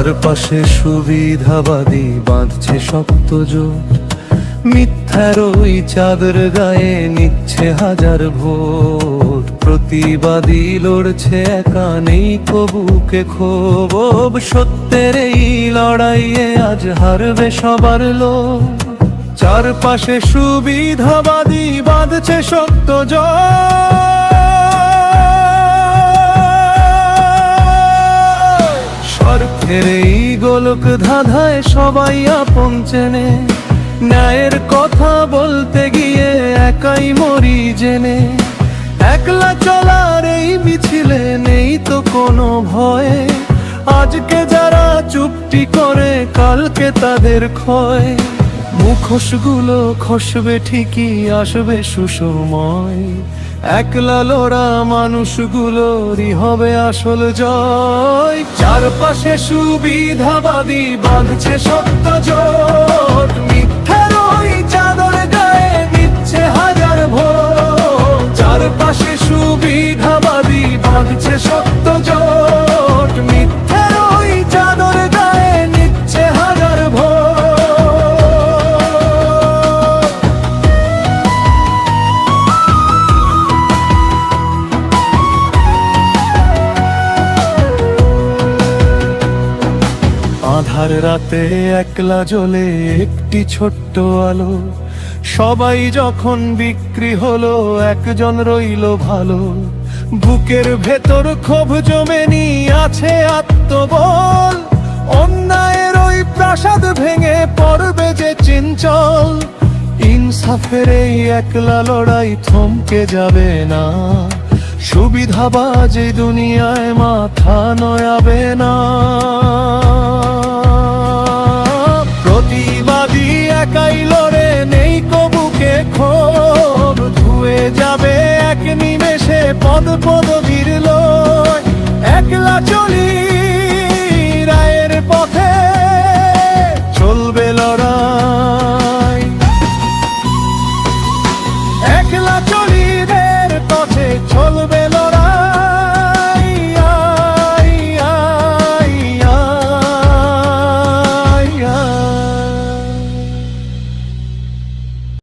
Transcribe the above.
চারপাশে সুবিধাবাদী বাঁধছে শক্ত জোট, মিথ্যার ওই চাদর গায়ে নিচ্ছে হাজার ভোট। প্রতিবাদী লড়ছে একা, নেই কবুকে ক্ষোভ, সত্যের এই লড়াইয়ে আজ হারবে সবার লোক। চারপাশে সুবিধাবাদী বাঁধছে শক্ত জোট, স্বার্থের এই গোলক ধাঁধায় সবাই আপন চেনে, ন্যায়ের কথা বলতে গিয়ে একাই মরি জেনে। একলা চলার এই মিছিলে নেই তো কোনো ভয়, আজকে যারা চুপটি করে কালকে তাদের ক্ষয়। মুখোশগুলো খসবে ঠিকই, আসবে সুসময়, একলা লড়া মানুষগুলোরই হবে আসল জয়। চারপাশে সুবিধাবাদী বাঁধছে শক্ত জোট, মিথ্যার ওই চাদর গায়ে নিচ্ছে হাজার ভোট। চারপাশে সুবিধাবাদী বাঁধছে শক্ত জোট, মিথ্যার ওই চাদর গায়ে নিচ্ছে হাজার ভোট। আধার রাতে একলা জ্বলে একটি ছোট্ট আলো, সবাই যখন বিক্রি হলো একজন রইল ভালো। বুকের ভেতর ক্ষোভ জমে নি আছে আত্মবল, অন্যায়ের ওই প্রাসাদ ভেঙে পড়বে যে চিঞ্চল। ইনসাফের এই একলা লড়াই থমকে যাবে না, সুবিধাবাজ এই দুনিয়ায় মাথা নয়াবে না। প্রতিবাদী একাই লড়ে, নেই কবুকে ক্ষোভ, ধুয়ে যাবে এক নিমেষে পদ পদবীর লয়। একলা চলি রায়ের পথে, চলবে লড়াই, একলা চলি রের পথে চলবে লড়াই।